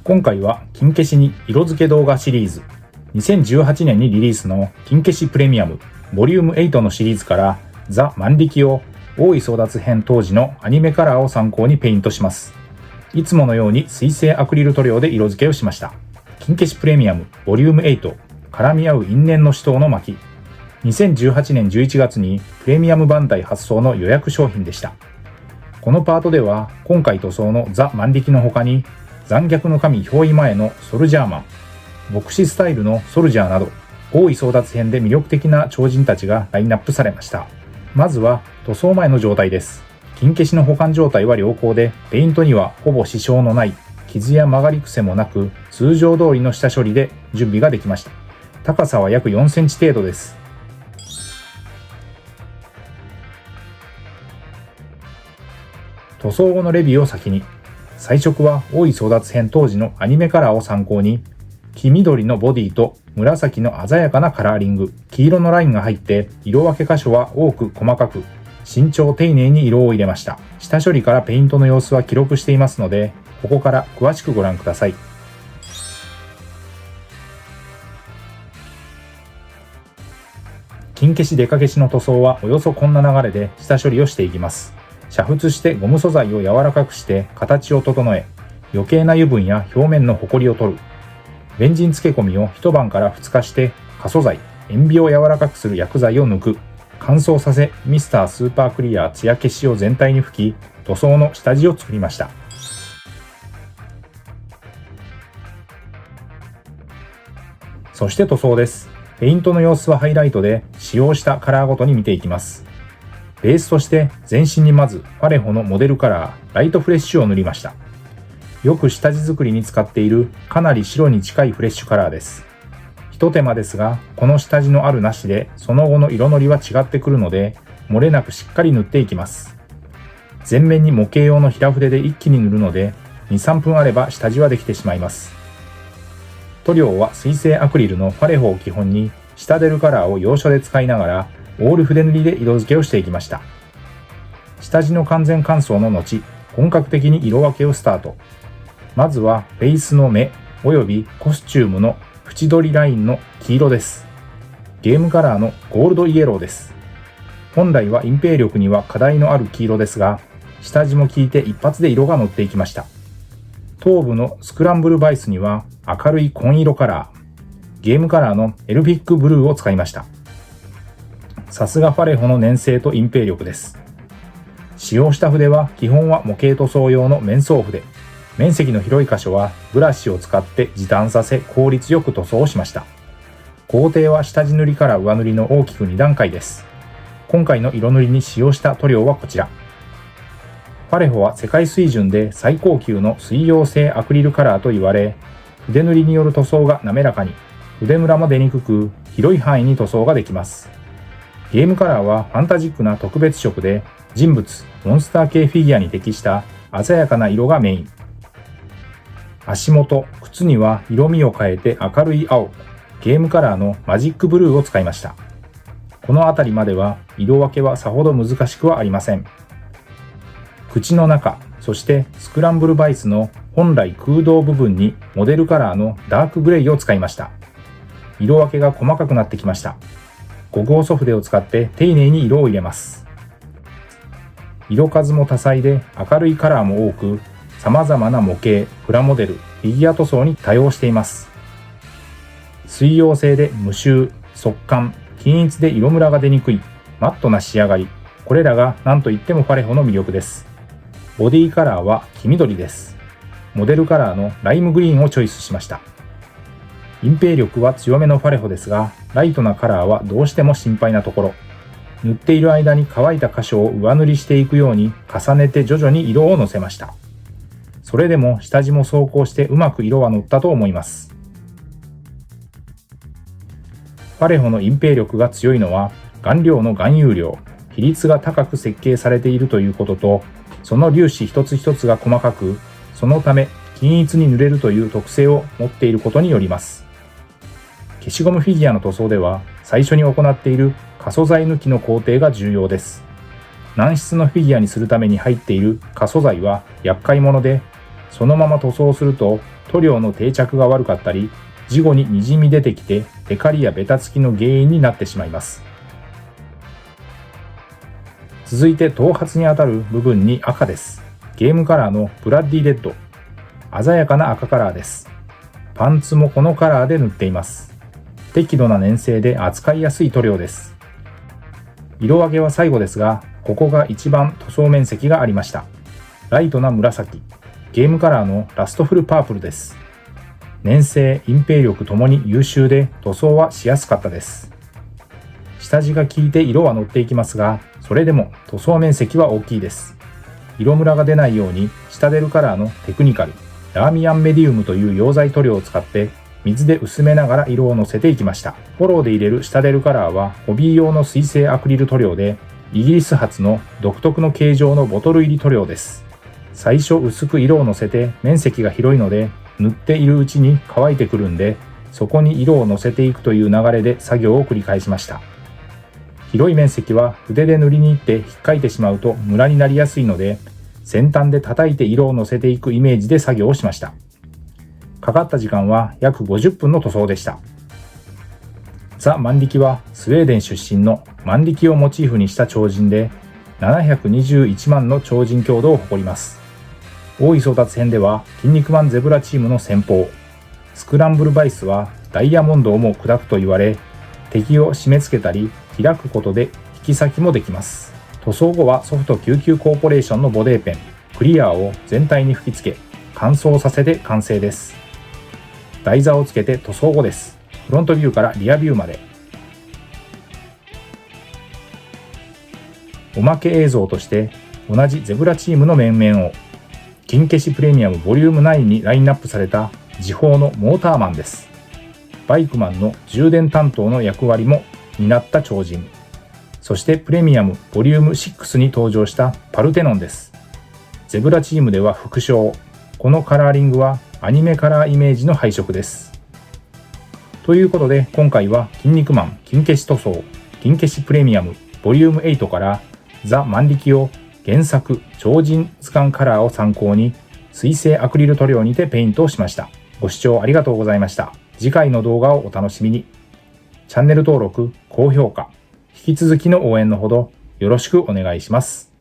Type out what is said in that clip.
今回は金消しに色付け動画シリーズ、2018年にリリースの金消しプレミアムボリューム8のシリーズからザ・万力を大井争奪編当時のアニメカラーを参考にペイントします。いつものように水性アクリル塗料で色付けをしました。金消しプレミアムボリューム8絡み合う因縁の死闘の巻。2018年11月にプレミアムバンダイ発送の予約商品でした。このパートでは今回塗装のザ・万力の他に残虐の神憑依前のソルジャーマン、牧師スタイルのソルジャーなど大井争奪編で魅力的な超人たちがラインナップされました。まずは塗装前の状態です。金消しの保管状態は良好で、ペイントにはほぼ支障のない傷や曲がり癖もなく、通常通りの下処理で準備ができました。高さは約4センチ程度です。塗装後のレビューを先に。彩色は大井争奪編当時のアニメカラーを参考に、黄緑のボディと紫の鮮やかなカラーリング、黄色のラインが入って色分け箇所は多く細かく、慎重丁寧に色を入れました。下処理からペイントの様子は記録していますので、ここから詳しくご覧ください。金消しデカ消しの塗装はおよそこんな流れで下処理をしていきます。煮沸してゴム素材を柔らかくして形を整え、余計な油分や表面のホコリを取る。ベンジン漬け込みを一晩から2日して、可素材、塩ビを柔らかくする薬剤を抜く。乾燥させ、ミスタースーパークリア艶消しを全体に吹き、塗装の下地を作りました。そして塗装です。ペイントの様子はハイライトで使用したカラーごとに見ていきます。ベースとして全身にまずファレホのモデルカラー、ライトフレッシュを塗りました。よく下地作りに使っているかなり白に近いフレッシュカラーです。一手間ですが、この下地のあるなしでその後の色のりは違ってくるので、漏れなくしっかり塗っていきます。全面に模型用の平筆で一気に塗るので、2、3分あれば下地はできてしまいます。塗料は水性アクリルのファレホを基本に、下出るカラーを要所で使いながら、オール筆塗りで色付けをしていきました。下地の完全乾燥の後、本格的に色分けをスタート。まずはフェイスの目およびコスチュームの縁取りラインの黄色です。ゲームカラーのゴールドイエローです。本来は隠蔽力には課題のある黄色ですが、下地も効いて一発で色が乗っていきました。頭部のスクランブルバイスには明るい紺色カラー、ゲームカラーのエルフィックブルーを使いました。さすがファレホの粘性と隠蔽力です。使用した筆は基本は模型塗装用の面相筆。面積の広い箇所はブラシを使って時短させ効率よく塗装をしました。工程は下地塗りから上塗りの大きく2段階です。今回の色塗りに使用した塗料はこちら。ファレホは世界水準で最高級の水溶性アクリルカラーと言われ、筆塗りによる塗装が滑らかに、筆ムラも出にくく、広い範囲に塗装ができます。ゲームカラーはファンタジックな特別色で、人物、モンスター系フィギュアに適した鮮やかな色がメイン。足元、靴には色味を変えて明るい青、ゲームカラーのマジックブルーを使いました。この辺りまでは色分けはさほど難しくはありません。口の中、そしてスクランブルバイスの本来空洞部分にモデルカラーのダークグレイを使いました。色分けが細かくなってきました。5号素筆を使って丁寧に色を入れます。色数も多彩で明るいカラーも多く、様々な模型、プラモデル、フィギュア塗装に多用しています。水溶性で無臭、速乾、均一で色ムラが出にくい、マットな仕上がり。これらが何といってもファレホの魅力です。ボディカラーは黄緑です。モデルカラーのライムグリーンをチョイスしました。隠蔽力は強めのファレホですが、ライトなカラーはどうしても心配なところ。塗っている間に乾いた箇所を上塗りしていくように重ねて徐々に色をのせました。それでも下地も走行してうまく色は乗ったと思います。ファレホの隠蔽力が強いのは顔料の含有量、比率が高く設計されているということと、その粒子一つ一つが細かく、そのため均一に塗れるという特性を持っていることによります。消しゴムフィギュアの塗装では最初に行っている可素材抜きの工程が重要です。軟質のフィギュアにするために入っている可素材は厄介者で、そのまま塗装すると塗料の定着が悪かったり、事後に滲み出てきてテカリやベタつきの原因になってしまいます。続いて頭髪にあたる部分に赤です。ゲームカラーのブラッディレッド。鮮やかな赤カラーです。パンツもこのカラーで塗っています。適度な粘性で扱いやすい塗料です。色分けは最後ですが、ここが一番塗装面積がありました。ライトな紫。ゲームカラーのラストフルパープルです。粘性、隠蔽力ともに優秀で塗装はしやすかったです。下地が効いて色は乗っていきますが、それでも塗装面積は大きいです。色ムラが出ないように下デルカラーのテクニカル、ラーミアンメディウムという溶剤塗料を使って水で薄めながら色をのせていきました。フォローで入れる下デルカラーはホビー用の水性アクリル塗料で、イギリス発の独特の形状のボトル入り塗料です。最初薄く色をのせて面積が広いので、塗っているうちに乾いてくるんで、そこに色をのせていくという流れで作業を繰り返しました。広い面積は筆で塗りに行って引っかいてしまうとムラになりやすいので、先端で叩いて色をのせていくイメージで作業をしました。かかった時間は約50分の塗装でした。ザ・万力はスウェーデン出身の万力をモチーフにした超人で、721万の超人強度を誇ります。大井争奪編では筋肉マンゼブラチームの先鋒、スクランブルバイスはダイヤモンドをも砕くと言われ、敵を締め付けたり開くことで引き裂きもできます。塗装後はソフト99コーポレーションのボデーペン、クリアを全体に吹き付け、乾燥させて完成です。台座をつけて塗装後です。フロントビューからリアビューまで。おまけ映像として同じゼブラチームの面々を、金消しプレミアムボリューム9にラインナップされた時報のモーターマンです。バイクマンの充電担当の役割も担った超人。そしてプレミアムボリューム6に登場したパルテノンです。ゼブラチームでは副賞。このカラーリングはアニメカラーイメージの配色です。ということで今回は筋肉マン金消し塗装金消しプレミアムボリューム8からザ・万力を原作超人図鑑カラーを参考に水性アクリル塗料にてペイントをしました。ご視聴ありがとうございました。次回の動画をお楽しみに。チャンネル登録、高評価、引き続きの応援のほどよろしくお願いします。